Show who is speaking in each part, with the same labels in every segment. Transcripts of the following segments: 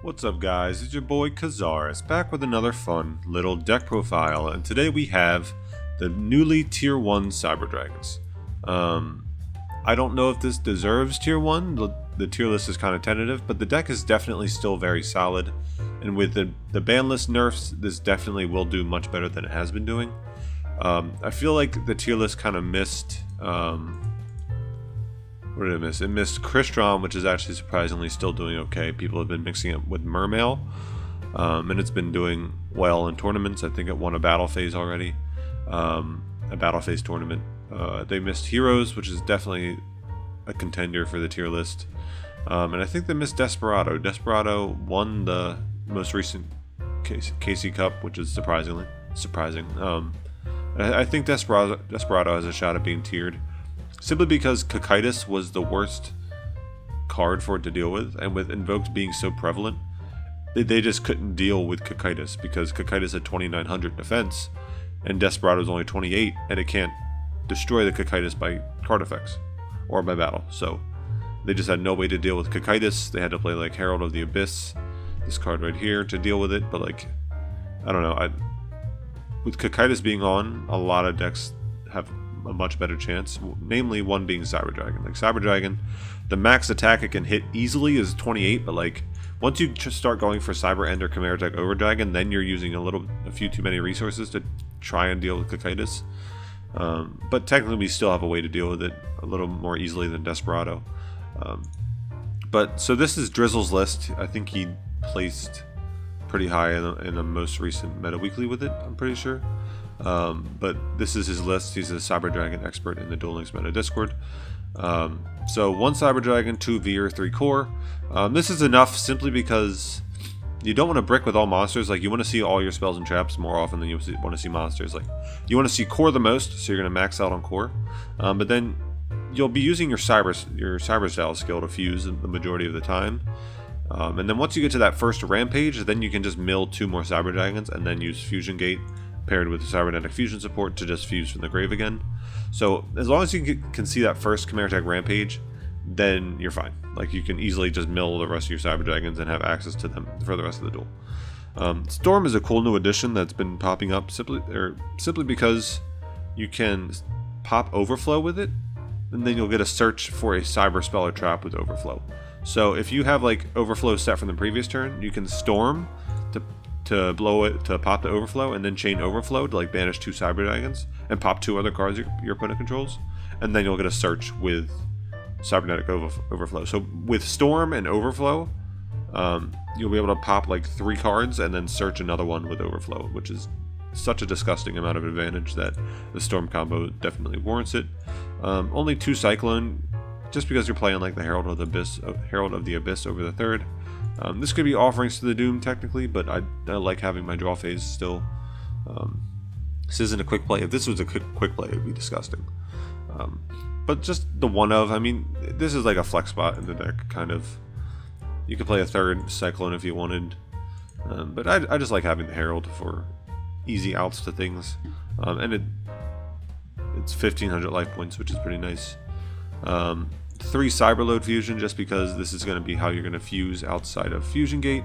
Speaker 1: What's up guys, it's your boy Kazaris, back with another fun little deck profile, and today we have the newly tier 1 Cyber Dragons. I don't know if this deserves tier 1, the tier list is kind of tentative, but the deck is definitely still very solid, and with the ban list nerfs, this definitely will do much better than it has been doing. I feel like the tier list kind of missed... what did it miss? It missed Crystron, which is actually surprisingly still doing okay. People have been mixing it with Mermail, and it's been doing well in tournaments. I think it won a battle phase already, a battle phase tournament. They missed Heroes, which is definitely a contender for the tier list, and I think they missed Desperado. Desperado won the most recent KC Cup, which is surprising. I think Desperado has a shot at being tiered, simply because Cocytus was the worst card for it to deal with, and with Invoked being so prevalent, they just couldn't deal with Cocytus, because Cocytus had 2900 defense, and Desperado's only 28, and it can't destroy the Cocytus by card effects, or by battle, so they just had no way to deal with Cocytus. They had to play like Herald of the Abyss, this card right here, to deal with it, but like, I don't know, with Cocytus being on, a lot of decks have a much better chance, namely one being Cyber Dragon. Like Cyber Dragon, the max attack it can hit easily is 28, but like once you just start going for Cyber End or Chimera Tech Over Dragon, then you're using a few too many resources to try and deal with Cocytus. But technically we still have a way to deal with it a little more easily than Desperado. But so this is Drizzle's list. I think he placed pretty high in the most recent Meta Weekly with it, I'm pretty sure. But this is his list. He's a Cyber Dragon expert in the Duel Links Meta Discord. So 1 Cyber Dragon, 2 Veer, 3 Core. This is enough simply because you don't want to brick with all monsters. Like, you want to see all your spells and traps more often than you want to see monsters. Like, you want to see Core the most, so you're going to max out on Core. But then you'll be using your Cyber Style skill to fuse the majority of the time. And then once you get to that first Rampage, then you can just mill 2 more Cyber Dragons and then use Fusion Gate paired with the Cybernetic Fusion support to just fuse from the grave again. So as long as you can see that first Chimera Tech Rampage, then you're fine. Like, you can easily just mill the rest of your Cyber Dragons and have access to them for the rest of the duel. Storm is a cool new addition that's been popping up simply because you can pop Overflow with it, and then you'll get a search for a Cyber Spell or Trap with Overflow. So if you have like Overflow set from the previous turn, you can Storm to blow it, to pop the Overflow, and then chain Overflow to like banish 2 Cyber Dragons and pop 2 other cards your opponent controls, and then you'll get a search with Cybernetic Overflow. So with Storm and Overflow, you'll be able to pop like 3 cards and then search another one with Overflow, which is such a disgusting amount of advantage that the Storm combo definitely warrants it. Only 2 Cyclone, just because you're playing like the Herald of the Abyss over the 3rd. This could be Offerings to the Doom technically, but I like having my draw phase still. This isn't a quick play. If this was a quick play, it would be disgusting. But just the one of, I mean, this is like a flex spot in the deck, kind of. You could play a 3rd Cyclone if you wanted, but I just like having the Herald for easy outs to things, and it's 1500 life points, which is pretty nice. 3 Cyberload Fusion, just because this is going to be how you're going to fuse outside of Fusion Gate,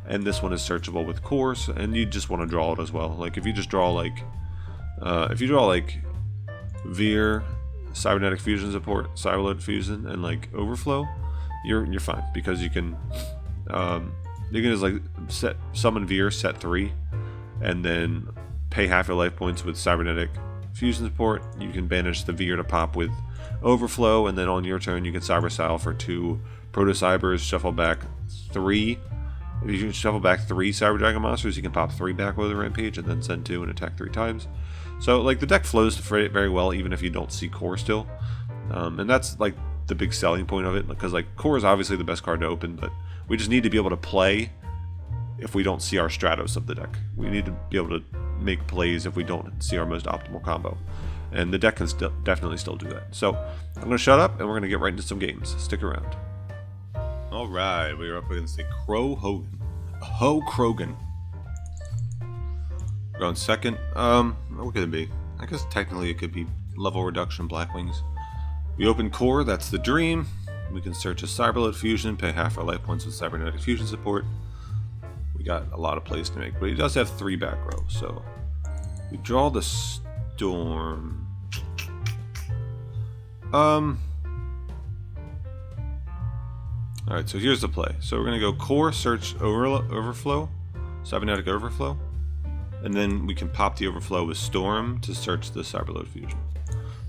Speaker 1: and this one is searchable with Course, and you just want to draw it as well. Like, if you just draw like Veer, Cybernetic Fusion support, Cyberload Fusion, and like Overflow, you're fine, because you can just like summon Veer, set 3, and then pay half your life points with Cybernetic Fusion support. You can banish the Veer to pop with Overflow, and then on your turn you can Cyber Style for 2 Proto Cybers, shuffle back 3. If you can shuffle back 3 Cyber Dragon monsters, you can pop 3 back with a Rampage and then send 2 and attack 3 times. So like, the deck flows very well even if you don't see Core still, and that's like the big selling point of it, because like, Core is obviously the best card to open, but we just need to be able to play if we don't see our Stratos of the deck. We need to be able to make plays if we don't see our most optimal combo, and the deck can definitely still do that. So I'm going to shut up, and we're going to get right into some games. Stick around. Alright, we are up against a Krogan. We're going second. What could it be? I guess technically it could be level reduction Blackwings. We open Core, that's the dream. We can search a Cyberload Fusion, pay half our life points with Cybernetic Fusion support. we got a lot of plays to make. But he does have 3 back row, so we draw the storm. Alright, so here's the play. So we're going to go core, search, overflow, cybernetic overflow, and then we can pop the overflow with storm to search the cyberload fusion.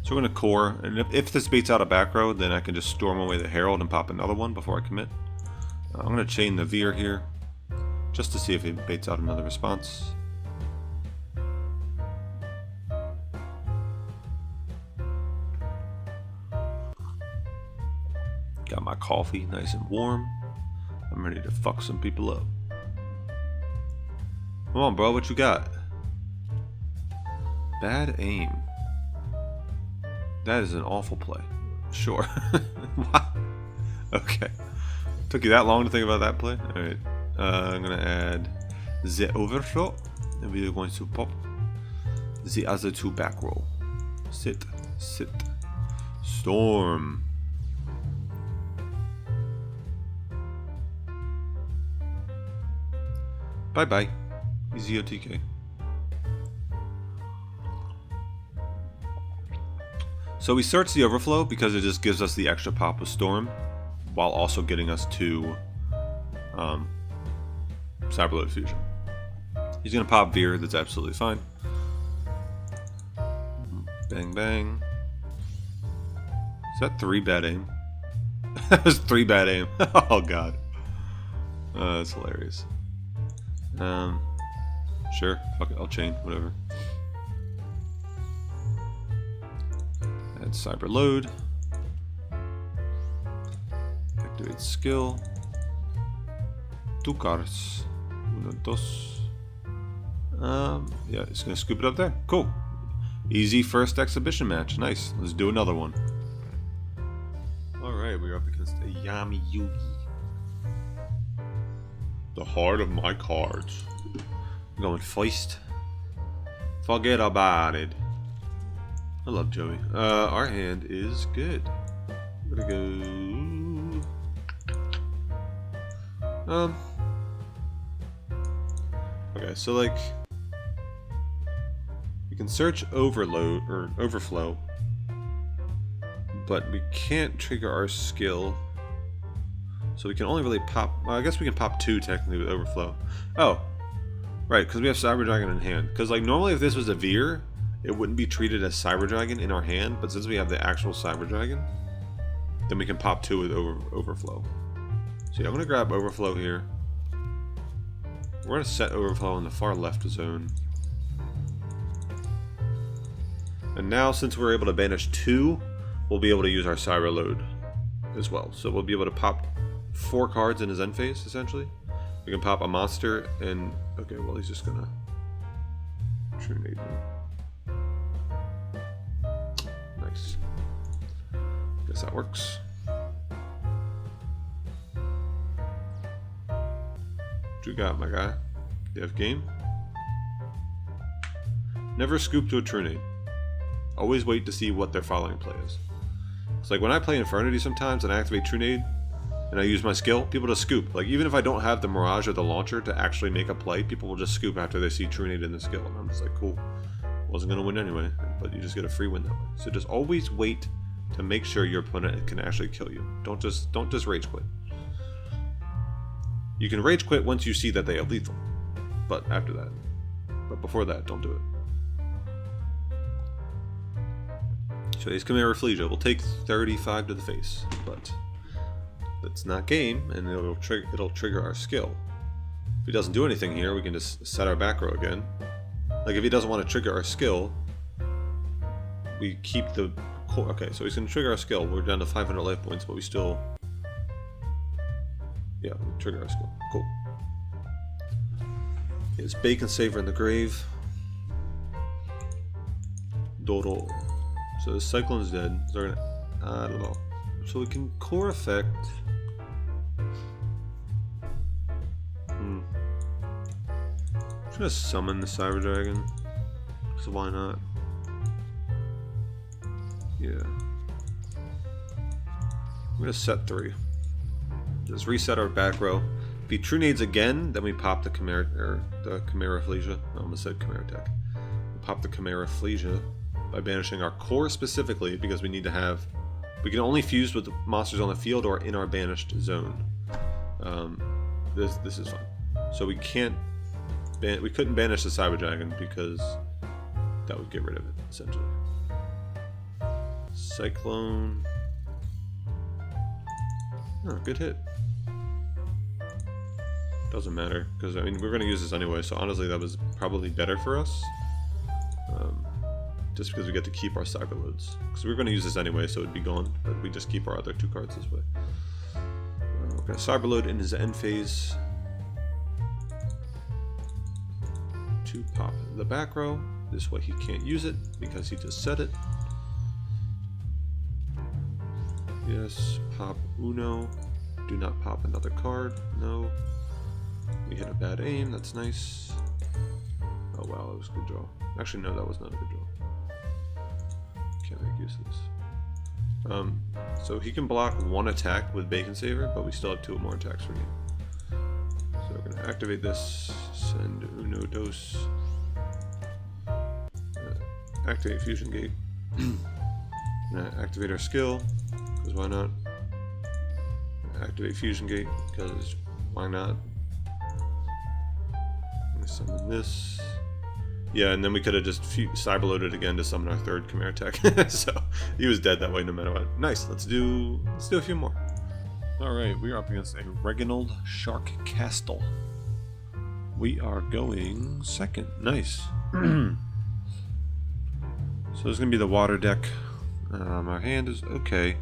Speaker 1: So we're going to core, and if this baits out a back row, then I can just storm away the herald and pop another one before I commit. I'm going to chain the veer here, just to see if it baits out another response. Got my coffee nice and warm. I'm ready to fuck some people up. Come on, bro, what you got? Bad aim. That is an awful play. Sure. Okay. Took you that long to think about that play? Alright. I'm going to add the overflow. And we are going to pop the other 2 back row. Sit. Storm. Bye-bye. Easy OTK. So we search the overflow because it just gives us the extra pop with storm, while also getting us to cyberload fusion. He's gonna pop veer. That's absolutely fine. Bang bang. Is that 3 bad aim? That was 3 bad aim. Oh god. That's hilarious. Sure. Fuck it. I'll chain. Whatever. Add cyber load. Activate skill. 2 cards. 1, 2. Yeah, it's gonna scoop it up there. Cool. Easy first exhibition match. Nice. Let's do another one. Alright, we're up against a Yami Yugi. The heart of my cards. Going feist. Forget about it. I love Joey. Our hand is good. I'm gonna go. Okay, so like we can search overload or overflow, but we can't trigger our skill. So we can only really pop. Well, I guess we can pop 2 technically with overflow. Oh, right, because we have Cyber Dragon in hand. Because like normally, if this was a veer, it wouldn't be treated as Cyber Dragon in our hand. But since we have the actual Cyber Dragon, then we can pop 2 with overflow. So yeah, I'm gonna grab overflow here. We're gonna set overflow in the far left zone. And now, since we're able to banish 2, we'll be able to use our Cyber Load as well. So we'll be able to pop 4 cards in his end phase, essentially. We can pop a monster and... Okay, well, he's just gonna... True Nade me. Nice. Guess that works. What you got, my guy? You have game? Never scoop to a True Nade. Always wait to see what their following play is. It's like when I play Infernity sometimes and I activate True Nade, and I use my skill, people just scoop. Like, even if I don't have the Mirage or the Launcher to actually make a play, people will just scoop after they see True Nade in the skill. And I'm just like, cool. Wasn't going to win anyway, but you just get a free win that way. So just always wait to make sure your opponent can actually kill you. Don't just rage quit. You can rage quit once you see that they have lethal. But after that. But before that, don't do it. So he's coming over Fleeja. We'll take 35 to the face, but that's not game, and it'll trigger our skill. If he doesn't do anything here, we can just set our back row again. Like if he doesn't want to trigger our skill, we keep the core. Okay, so he's gonna trigger our skill. We're down to 500 life points, but we still, yeah, we trigger our skill. Cool. It's Bacon Saver in the grave. Dodo. So the Cyclone's dead. So we're gonna, I don't know. So we can core effect. I'm just gonna summon the Cyber Dragon. So why not? Yeah. I'm gonna set 3. Just reset our back row. If he true nades again, then we pop the Chimera, or the Chimera Flesia. I almost said Chimera Tech. We pop the Chimera Flesia by banishing our core specifically, because we need to have... We can only fuse with the monsters on the field or in our banished zone. This is fun. So we can't... we couldn't banish the Cyber Dragon because that would get rid of it, essentially. Cyclone... Oh, good hit. Doesn't matter, because I mean we're going to use this anyway, so honestly that was probably better for us. Just because we get to keep our cyber loads. Because we were going to use this anyway, so it'd be gone, but we just keep our other 2 cards this way. Okay, cyber load in his end phase. To pop the back row. This way he can't use it because he just said it. Yes, pop Uno. Do not pop another card. No. We hit a bad aim, that's nice. Oh wow, that was a good draw. Actually no, that was not a good draw. Can't make use of this. So he can block 1 attack with Bacon Saver, but we still have 2 more attacks for him. So we're gonna activate this, send Uno Dos. Activate Fusion Gate. Gonna activate our skill, because why not? Activate Fusion Gate, because why not? Summon this. Yeah, and then we could have just cyberloaded again to summon our 3rd Chimera Tech. So he was dead that way no matter what. Nice, let's do a few more. Alright, we are up against a Reginald Shark Castle. We are going 2nd. Nice. So this is gonna be the water deck. Our hand is okay.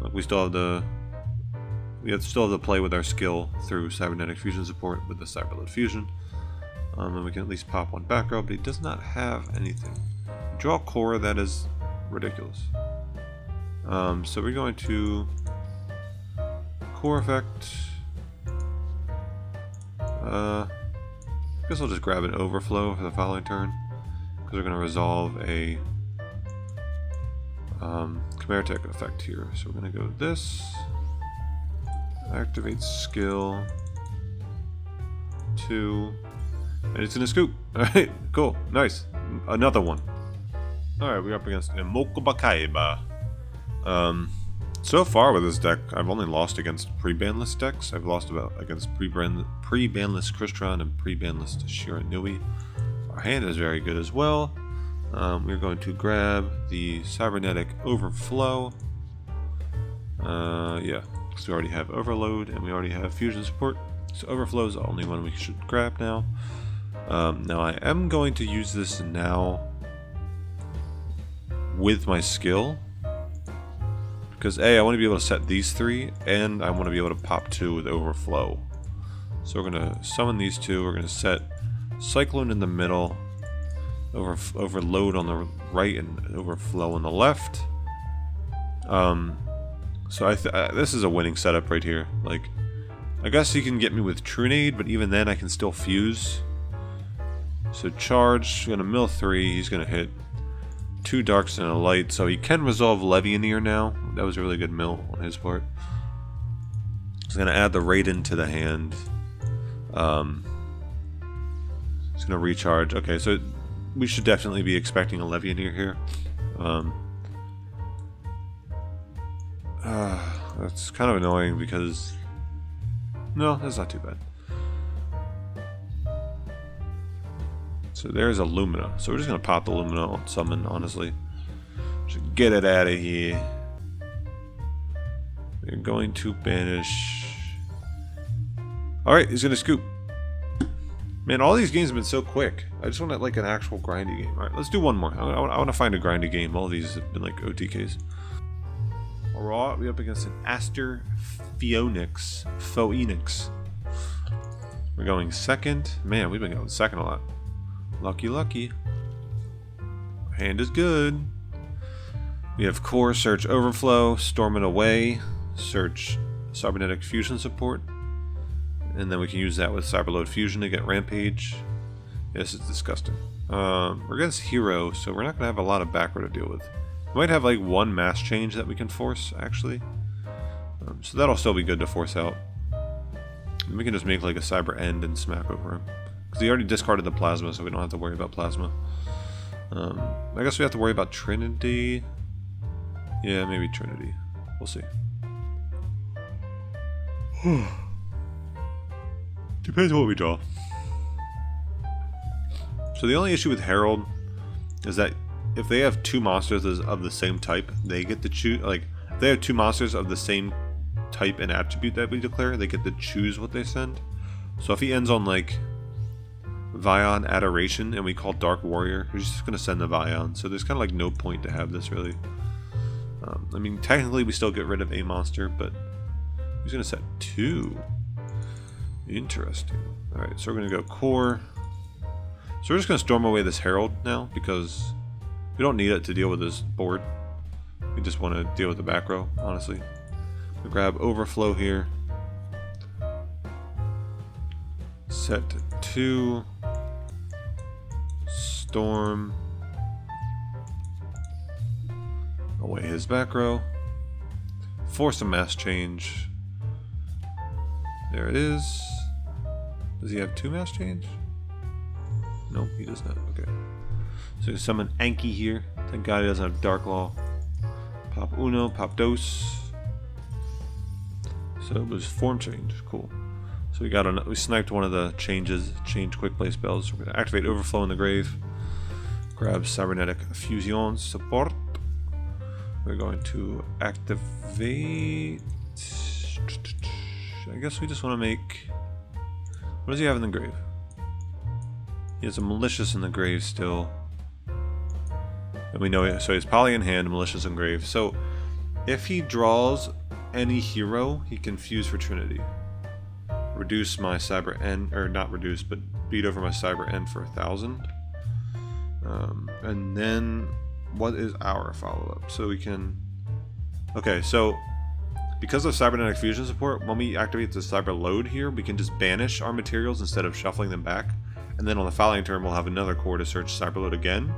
Speaker 1: Look, we still have the still have to play with our skill through Cybernetic Fusion support with the Cyberload Fusion. And we can at least pop 1 back row, but he does not have anything. Draw core, that is ridiculous. So we're going to core effect. I guess I'll just grab an overflow for the following turn, because we're going to resolve a Chimera Tech effect here. So we're going to go this. Activate skill 2, and it's in a scoop. Alright, cool, nice. Another one. Alright, we're up against Imokubakaiba. So far with this deck, I've only lost against pre-banlist decks. I've lost against pre-banlist Crystron and pre-banlist Shiranui. Our hand is very good as well. We're going to grab the Cybernetic Overflow. Yeah. So we already have Overload and we already have Fusion support. So Overflow is the only one we should grab now. Now I am going to use this now with my skill. Because A, I want to be able to set these 3, and I want to be able to pop 2 with Overflow. So we're going to summon these 2, we're going to set Cyclone in the middle, Overload on the right, and Overflow on the left. So this is a winning setup right here. Like, I guess he can get me with Trunade, but even then I can still fuse. So charge, gonna mill 3, he's gonna hit 2 darks and a light, so he can resolve Levianeer now. That was a really good mill on his part. He's gonna add the Raiden to the hand. He's gonna recharge. Okay, so we should definitely be expecting a Levianeer here. That's kind of annoying because... No, that's not too bad. So there's a Lumina. So we're just going to pop the Lumina on summon, honestly. Just get it out of here. We're going to banish... Alright, he's going to scoop. Man, all these games have been so quick. I just want like an actual grindy game. Alright, let's do one more. I want to find a grindy game. All these have been like OTKs. Alright, we're up against an Aster Phoenix. We're going 2nd. Man, we've been going 2nd a lot. Lucky, lucky. Hand is good. We have Core, Search Overflow, Storm It Away, Search Cybernetic Fusion support. And then we can use that with Cyberload Fusion to get Rampage. Yes, it's disgusting. We're against Hero, so we're not going to have a lot of back row to deal with. We might have like 1 mass change that we can force, actually. So that'll still be good to force out. We can just make like a cyber end and smack over him. Because he already discarded the plasma, so we don't have to worry about plasma. I guess we have to worry about Trinity. Yeah, maybe Trinity. We'll see. Depends on what we draw. So the only issue with Herald is that if they have two monsters of the same type, they get to choose. Like, if they have two monsters of the same type and attribute that we declare, they get to choose what they send. So if he ends on like Vion Adoration and we call Dark Warrior, we're just going to send the Vion. So there's kind of like no point to have this really. I mean, technically we still get rid of a monster, but he's going to set 2. Interesting. Alright, so we're going to go core. So we're just going to storm away this Herald now because we don't need it to deal with this board. We just want to deal with the back row, honestly. We'll grab Overflow here. Set 2. Storm. Away his back row. Force a mass change. There it is. Does he have 2 mass change? No, he does not. Okay. So you summon Anki here. Thank God he doesn't have Dark Law. Pop Uno, pop Dos. So it was form change. Cool. So we sniped one of the change quick play spells. We're gonna activate Overflow in the grave. Grab Cybernetic Fusion support. We're going to activate. I guess we just want to make. What does he have in the grave? He has a Malicious in the grave still. And we know so he's Poly in hand, Malicious in grave. So if he draws any hero, he can fuse for Trinity. Reduce my Cyber End, or not reduce, but beat over my Cyber End for 1,000. And then what is our follow-up? So we can. Okay, so because of Cybernetic Fusion support, when we activate the Cyber Load here, we can just banish our materials instead of shuffling them back. And then on the following turn, we'll have another core to search Cyber Load again.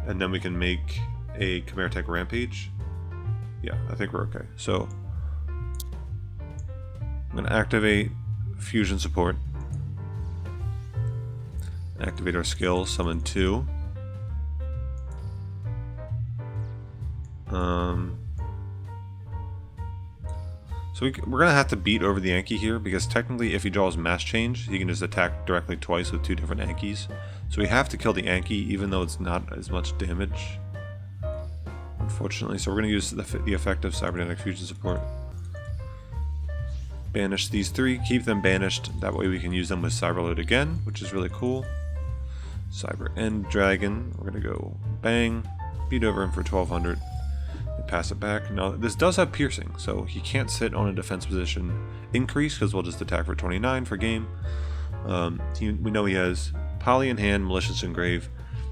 Speaker 1: And then we can make a Chimera Tech Rampage. Yeah, I think we're okay. So I'm going to activate Fusion support. Activate our skill, summon 2. So we're going to have to beat over the Anki here, because technically if he draws Mass Change, he can just attack directly twice with 2 different Ankis. So we have to kill the Anki, even though it's not as much damage, unfortunately. So we're going to use the effect of Cybernetic Fusion support. Banish these 3, keep them banished, that way we can use them with Cyberload again, which is really cool. Cyber End Dragon, we're going to go bang, beat over him for 1,200. Pass it back. Now this does have piercing, so he can't sit on a defense position increase because we'll just attack for 29 for game. We know he has Poly in hand, Malicious in grave.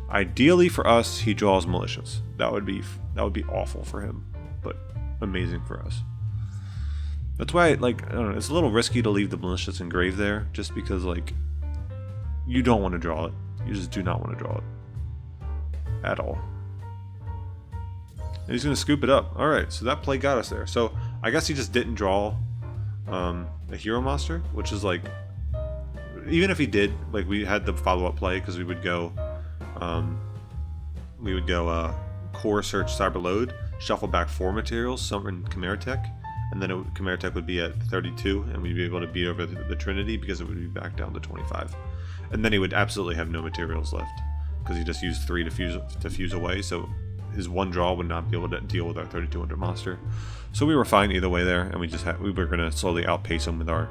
Speaker 1: Ideally for us, he draws Malicious. That would be awful for him, but amazing for us. That's why, like, I don't know, it's a little risky to leave the Malicious in grave there, just because like you don't want to draw it. You just do not want to draw it at all. And he's going to scoop it up. Alright, so that play got us there. So I guess he just didn't draw a hero monster, which is like, even if he did, like we had the follow-up play because we would go core search cyber load, shuffle back 4 materials, summon Chimera Tech, and then Chimera Tech would be at 32, and we'd be able to beat over the Trinity because it would be back down to 25. And then he would absolutely have no materials left because he just used 3 to fuse away, so his 1 draw would not be able to deal with our 3200 monster. So we were fine either way there, and we were going to slowly outpace him with our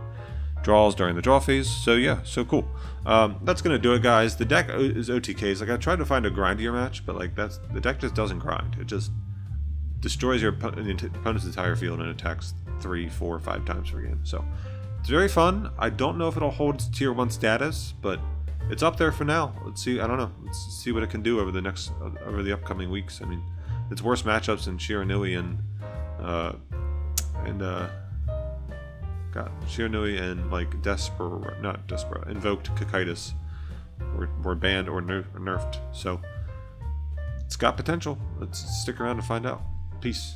Speaker 1: draws during the draw phase. So yeah, so cool. That's going to do it, guys. The deck is OTKs. Like, I tried to find a grindier match, but like the deck just doesn't grind. It just destroys your opponent's entire field and attacks 3, 4, 5 times per game. So it's very fun. I don't know if it'll hold its tier 1 status, but it's up there for now. Let's see. I don't know. Let's see what it can do over the upcoming weeks. I mean, its worst matchups in Shiranui and Shiranui and like Invoked Cocytus were banned or nerfed. So it's got potential. Let's stick around to find out. Peace.